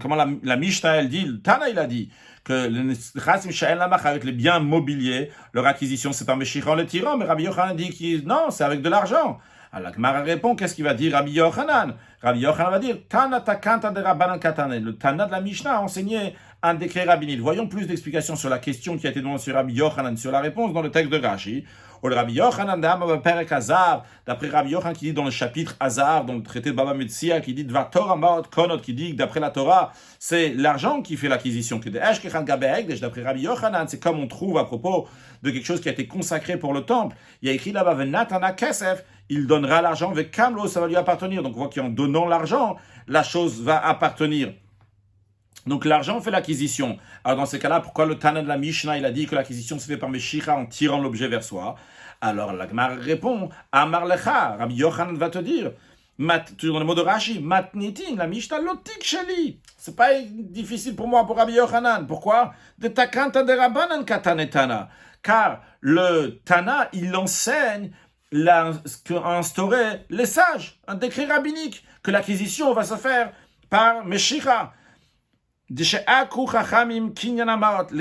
comment la Mishnah elle dit, le Tana il a dit que avec les biens mobiliers, leur acquisition c'est pas meshicha en les tirant, mais Rabbi Yochanan dit que non, c'est avec de l'argent. Alors la Gemara répond, qu'est-ce qu'il va dire Rabbi Yochanan? Rabbi Yochanan va dire Tana takanta de Rabbanan katane. Le Tana de la Mishnah a enseigné un décret rabbinique. Voyons plus d'explications sur la question qui a été demandée sur Rabbi Yochanan, sur la réponse dans le texte de Rashi. Ou le Rabbi Yochanan Perek Hazar, d'après Rabbi Yochanan qui dit dans le chapitre Hazar, dans le traité de Baba Metzia, qui dit Dvar Torah Maot Konot, qui dit que d'après la Torah, c'est l'argent qui fait l'acquisition. D'après Rabbi Yochanan, c'est comme on trouve à propos de quelque chose qui a été consacré pour le temple. Il y a écrit là-bas Venatana Kesef, il donnera l'argent avec Kamlo, ça va lui appartenir. Donc on voit qu'en donnant l'argent, la chose va appartenir. Donc l'argent fait l'acquisition. Alors dans ces cas-là, pourquoi le Tana de la Mishnah, il a dit que l'acquisition se fait par Meshicha en tirant l'objet vers soi? Alors la Gemara répond, Amar Lecha, Rabbi Yochanan va te dire, toujours dans le mot de Rashi, Matnitin, la Mishnah lotik sheli. C'est pas difficile pour moi, pour Rabbi Yochanan. Pourquoi? De takanta de Rabbanan katanetana. Car le Tana, il enseigne à instaurer les sages, un décret rabbinique, que l'acquisition va se faire par Meshicha. Les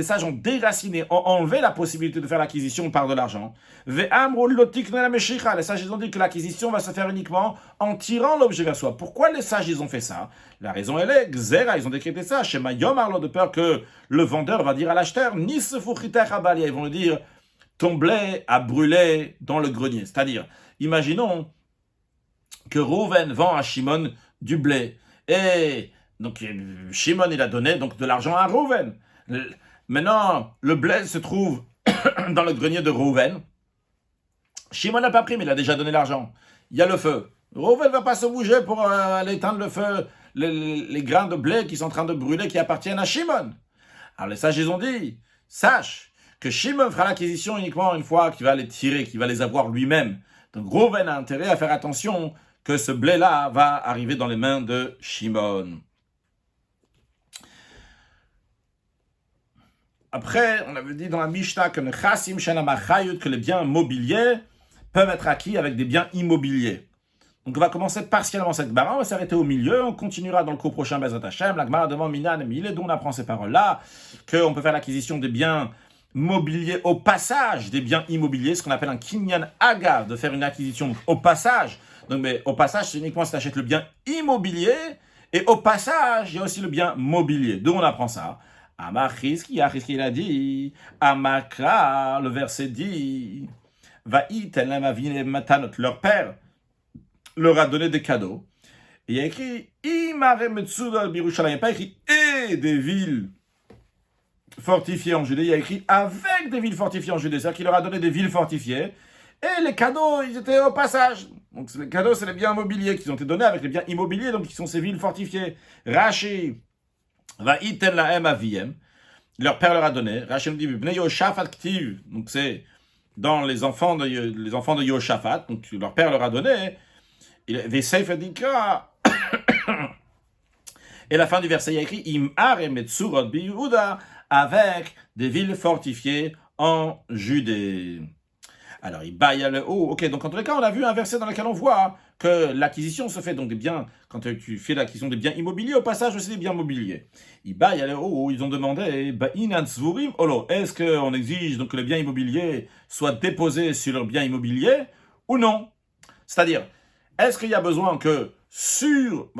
sages ont déraciné, ont enlevé la possibilité de faire l'acquisition par de l'argent. Les sages ils ont dit que l'acquisition va se faire uniquement en tirant l'objet vers soi. Pourquoi les sages ils ont fait ça? La raison elle est, Xera, ils ont décrété ça, chez Mayom Arlo, de peur que le vendeur va dire à l'acheteur, ils vont lui dire, ton blé a brûlé dans le grenier. C'est-à-dire, imaginons que Reuven vend à Shimon du blé. Et donc Shimon il a donné donc de l'argent à Reuven. Maintenant le blé se trouve dans le grenier de Reuven. Shimon n'a pas pris mais il a déjà donné l'argent. Il y a le feu. Reuven ne va pas se bouger pour aller éteindre le feu, les grains de blé qui sont en train de brûler qui appartiennent à Shimon. Alors les sages ils ont dit, sache que Shimon fera l'acquisition uniquement une fois qu'il va les tirer, qu'il va les avoir lui-même. Donc Reuven a intérêt à faire attention que ce blé-là va arriver dans les mains de Shimon. Après, on avait dit dans la Mishnah que les biens mobiliers peuvent être acquis avec des biens immobiliers. Donc on va commencer partiellement cette Gemara, on va s'arrêter au milieu, on continuera dans le cours prochain Bezrat Hashem. La Gemara devant Minan et Milé, d'où on apprend ces paroles-là, qu'on peut faire l'acquisition des biens mobiliers au passage des biens immobiliers, ce qu'on appelle un kinyan agav, de faire une acquisition au passage. Donc, mais au passage, c'est uniquement si tu achètes le bien immobilier, et au passage, il y a aussi le bien mobilier. D'où on apprend ça? Amachriski, il a dit, Amakra, le verset dit, leur père leur a donné des cadeaux. Et il y a écrit, Imare Metsuda Birushalayim, il n'y a pas écrit, et des villes fortifiées en Judée, il y a écrit, avec des villes fortifiées en Judée, c'est-à-dire qu'il leur a donné des villes fortifiées, et les cadeaux, ils étaient au passage. Donc les cadeaux, c'est les biens immobiliers qui ont été donnés avec les biens immobiliers, donc qui sont ces villes fortifiées. Rashi va iten lahem aviem, leur père leur a donné. Rashi nous dit bnei Yoshafat ktiv, donc c'est dans les enfants de Yoshafat, donc leur père leur a donné. Et Sefer Dikra. Et la fin du verset il y a écrit im arem et tsurot bi Yehuda, avec des villes fortifiées en Judée. Alors, il baille le haut. Ok, donc en tous les cas, on a vu un verset dans lequel on voit que l'acquisition se fait donc des biens, quand tu fais l'acquisition des biens immobiliers, au passage aussi des biens mobiliers. Il baille le haut, ils ont demandé, est-ce qu'on exige donc que les biens immobiliers soient déposés sur leurs biens immobiliers ou non? C'est-à-dire, est-ce qu'il y a besoin que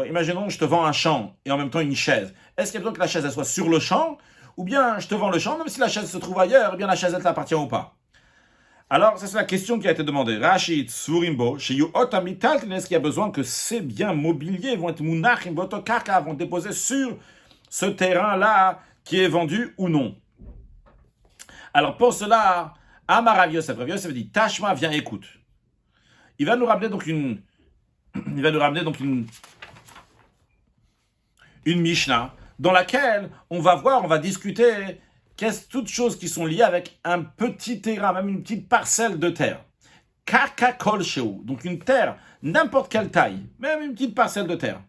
imaginons je te vends un champ et en même temps une chaise. Est-ce qu'il y a besoin que la chaise elle soit sur le champ ou bien je te vends le champ, même si la chaise se trouve ailleurs, eh bien la chaise elle t'appartient ou pas? Alors, ça c'est la question qui a été demandée. Rachid, Surimbo, chez Yootamital, est-ce qu'il y a besoin que ces biens mobiliers vont être Munachim, Botokaka, vont déposer sur ce terrain-là qui est vendu ou non? Alors, pour cela, Amar Yosef, Yosef dit, Tashma, viens, écoute. Il va nous ramener donc une Mishnah dans laquelle on va discuter toutes choses qui sont liées avec un petit terrain, même une petite parcelle de terre. Kaka kol sheu, donc une terre, n'importe quelle taille, même une petite parcelle de terre.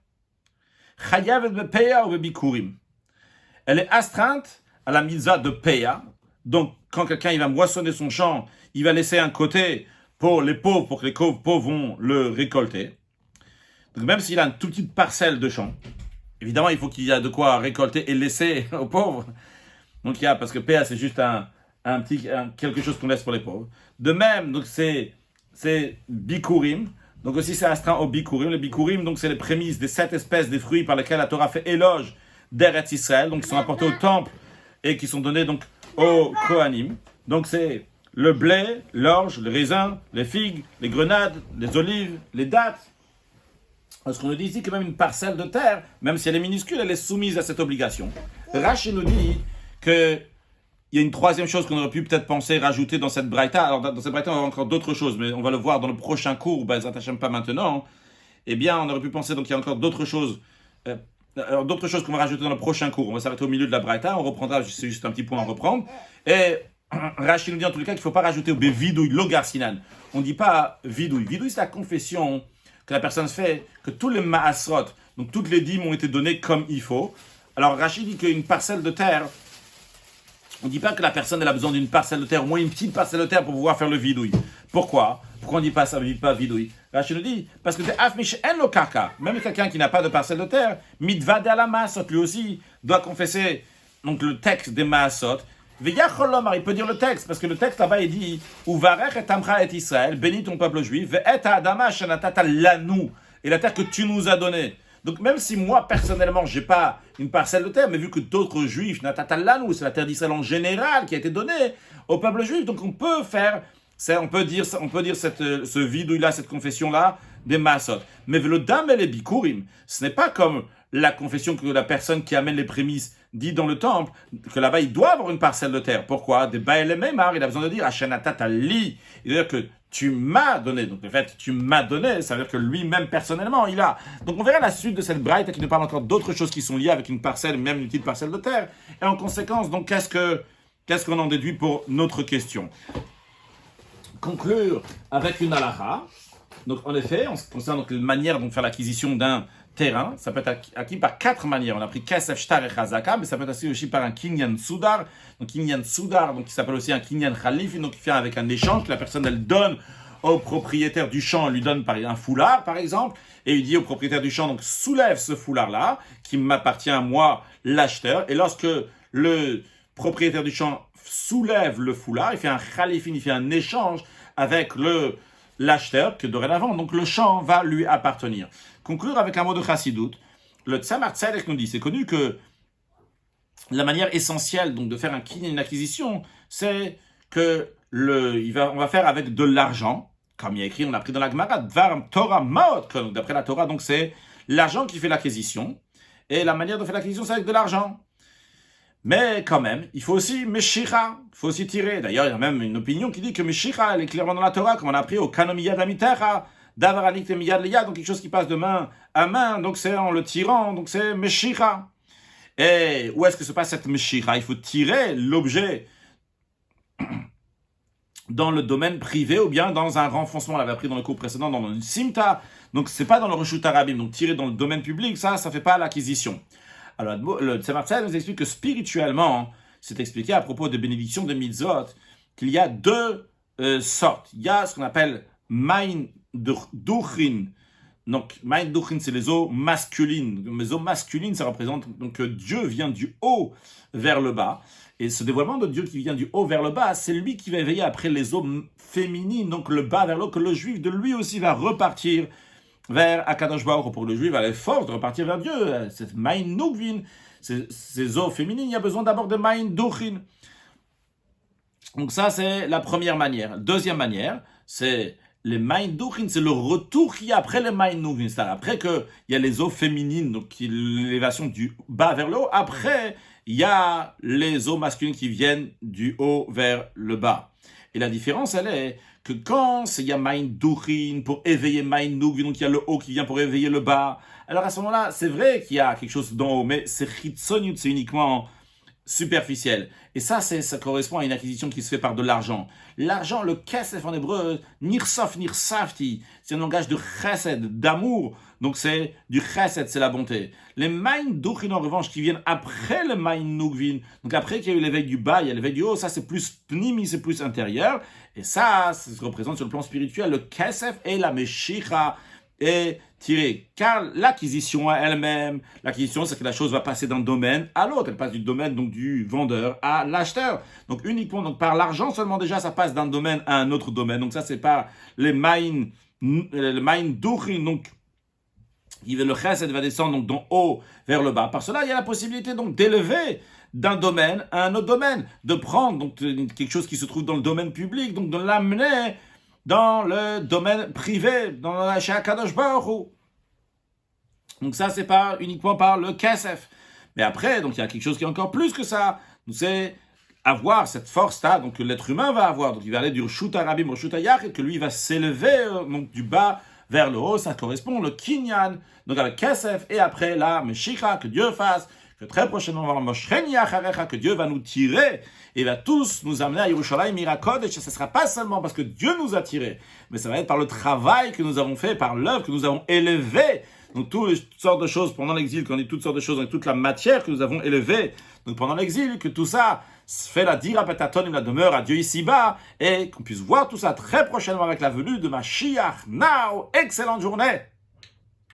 Chayavet bepeya ou bebikurim. Elle est astreinte à la mitzvah de peya. Donc, quand quelqu'un il va moissonner son champ, il va laisser un côté pour les pauvres, pour que les pauvres vont le récolter. Donc, même s'il a une toute petite parcelle de champ, évidemment, il faut qu'il y ait de quoi récolter et laisser aux pauvres. Donc, parce que PA, c'est juste quelque chose qu'on laisse pour les pauvres. De même, donc, c'est Bikurim. Donc, aussi, c'est astreint au Bikurim. Le Bikurim, donc, c'est les prémices des 7 espèces des fruits par lesquels la Torah fait éloge d'Eretz Israël. Donc, qui sont apportés au temple et qui sont donnés, donc, aux Kohanim. Donc, c'est le blé, l'orge, le raisin, les figues, les grenades, les olives, les dattes. Parce qu'on nous dit ici que même une parcelle de terre, même si elle est minuscule, elle est soumise à cette obligation. Rashi nous dit qu'il y a une troisième chose qu'on aurait pu peut-être penser rajouter dans cette braïta. Alors dans cette braïta, on va encore d'autres choses, mais on va le voir dans le prochain cours, Bezrat Hashem pas maintenant. Eh bien, on aurait pu penser donc qu'il y a encore d'autres choses qu'on va rajouter dans le prochain cours. On va s'arrêter au milieu de la braïta, on reprendra, c'est juste un petit point à reprendre. Et Rashi nous dit en tous les cas qu'il ne faut pas rajouter au vidouille, logar sinan. On ne dit pas vidouille. Vidouille, c'est la confession que la personne fait, que tous les maasrot, donc toutes les dîmes ont été données comme il faut. Alors Rashi dit qu'une parcelle de terre, On ne dit pas que la personne elle a besoin d'une parcelle de terre, au moins une petite parcelle de terre pour pouvoir faire le vidouille. Pourquoi on ne dit pas ça, on ne dit pas vidouille? Rachid nous dit, parce que même quelqu'un qui n'a pas de parcelle de terre, mitvade à la maasot, lui aussi doit confesser donc, le texte des maasot. Il peut dire le texte, parce que le texte là-bas il dit Uvarech et Tamcha et Israël, bénis ton peuple juif, et Adama Shanatata Lanu, et la terre que tu nous as donnée. Donc même si moi personnellement j'ai pas une parcelle de terre, mais vu que d'autres juifs, Natata Lanu, c'est la terre d'Israël en général qui a été donnée au peuple juif, donc on peut dire ce vidouille-là, cette confession-là, des maasot. Mais le dam et les bikurim, ce n'est pas comme la confession que la personne qui amène les prémices dit dans le temple, que là-bas il doit avoir une parcelle de terre. Pourquoi? Des baël memar, il a besoin de dire Hashanatata li, il veut dire que tu m'as donné. Donc, en fait, tu m'as donné, ça veut dire que lui-même, personnellement, il a. Donc, on verra la suite de cette braïta qui nous parle encore d'autres choses qui sont liées avec une parcelle, même une petite parcelle de terre. Et en conséquence, donc, qu'est-ce qu'on en déduit pour notre question? Conclure avec une halakha. Donc, en effet, en ce qui concerne donc, la manière de faire l'acquisition d'un terrain, ça peut être acquis par 4 manières. On a pris Kesef, Shtar et Chazaka, mais ça peut être acquis aussi par un Kinyan Soudar. Donc, Kinyan Soudar, donc, qui s'appelle aussi un Kinyan Khalif, donc qui fait avec un échange que la personne, elle donne au propriétaire du champ, lui donne un foulard, par exemple, et il dit au propriétaire du champ, donc, soulève ce foulard-là, qui m'appartient à moi, l'acheteur. Et lorsque le propriétaire du champ soulève le foulard, il fait un Khalifin, il fait un échange avec l'acheteur, que dorénavant, donc le champ va lui appartenir. Conclure avec un mot de Chassidut, le Tzemar Tzedek nous dit, c'est connu que la manière essentielle donc, de faire une acquisition, c'est que on va faire avec de l'argent, comme il y a écrit, on a pris dans la Gemara, Dvar Torah Maot, d'après la Torah, donc c'est l'argent qui fait l'acquisition, et la manière de faire l'acquisition, c'est avec de l'argent. Mais quand même, il faut aussi Meshira, il faut aussi tirer. D'ailleurs, il y a même une opinion qui dit que Meshira, elle est clairement dans la Torah, comme on a appris au Kanomiyad Amitecha, Davaranik Temiyad Liyad, donc quelque chose qui passe de main à main, donc c'est en le tirant, donc c'est Meshira. Et où est-ce que se passe cette Meshira? Il faut tirer l'objet dans le domaine privé ou bien dans un renfoncement. On l'avait appris dans le cours précédent, dans une simta. Donc c'est pas dans le Reshut Arabim. Donc tirer dans le domaine public, ça fait pas l'acquisition. Alors, le Tzemar Tzedek nous explique que spirituellement, c'est expliqué à propos de bénédiction de mitzvot, qu'il y a 2 sortes. Il y a ce qu'on appelle Maïn Duchin. Donc, Maïn Duchin, c'est les eaux masculines. Les eaux masculines, ça représente donc que Dieu vient du haut vers le bas. Et ce dévoilement de Dieu qui vient du haut vers le bas, c'est lui qui va éveiller après les eaux féminines, donc le bas vers le haut, que le juif de lui aussi va repartir vers Akadosh Baruch Hu. Pour le juif, elle est forte de repartir vers Dieu. Cette Maïn Nugvin, ces eaux féminines, il y a besoin d'abord de Maïn Duchin. Donc ça, c'est la première manière. Deuxième manière, c'est les Maïn Duchin, c'est le retour qu'il y a après les Maïn Nugvin. C'est-à-dire après qu'il y a les eaux féminines, donc l'élévation du bas vers le haut. Après, il y a les eaux masculines qui viennent du haut vers le bas. Et la différence, elle est que quand il y a Maïn Duchin pour éveiller Maïn Nugvin, donc il y a le haut qui vient pour éveiller le bas, alors à ce moment-là, c'est vrai qu'il y a quelque chose d'en haut, mais c'est Chitzoniut, c'est uniquement superficiel. Et ça correspond à une acquisition qui se fait par de l'argent. L'argent, le kesef en hébreu, nirsof, nirsafti, c'est un langage de chesed, d'amour. Donc c'est du chesed, c'est la bonté. Les Maïn Duchin, en revanche, qui viennent après le Maïn Nugvin, donc après qu'il y a eu l'éveil du bas, il y a l'éveil du haut, ça c'est plus pnimi, c'est plus intérieur. Et ça se représente sur le plan spirituel, le kesef et la meshicha est tiré. Car l'acquisition elle-même, l'acquisition c'est que la chose va passer d'un domaine à l'autre. Elle passe du domaine donc du vendeur à l'acheteur. Donc uniquement donc par l'argent seulement déjà ça passe d'un domaine à un autre domaine. Donc ça c'est par les Maïn Duchin, donc le chesed va descendre donc d'en haut vers le bas. Par cela il y a la possibilité donc d'élever d'un domaine à un autre domaine, de prendre donc quelque chose qui se trouve dans le domaine public, donc de l'amener dans le domaine privé, dans chez Akadosh Baruch Hu. Donc ça, c'est pas uniquement par le kesef. Mais après, donc il y a quelque chose qui est encore plus que ça. Donc c'est avoir cette force-là, donc que l'être humain va avoir. Donc il va aller du Reshut Arabim au Reshut Yachid, que lui va s'élever donc du bas vers le haut. Ça correspond le kinyan, donc avec kesef, et après la meshicha, que Dieu fasse que très prochainement, que Dieu va nous tirer et va tous nous amener à Yerushalayim Irakod, et ce ne sera pas seulement parce que Dieu nous a tirés, mais ça va être par le travail que nous avons fait, par l'œuvre que nous avons élevée. Donc toutes sortes de choses pendant l'exil, quand on dit toutes sortes de choses, donc toute la matière que nous avons élevée donc pendant l'exil, que tout ça fait la dira petatonim, la demeure à Dieu ici-bas, et qu'on puisse voir tout ça très prochainement avec la venue de Mashiach. Now, excellente journée!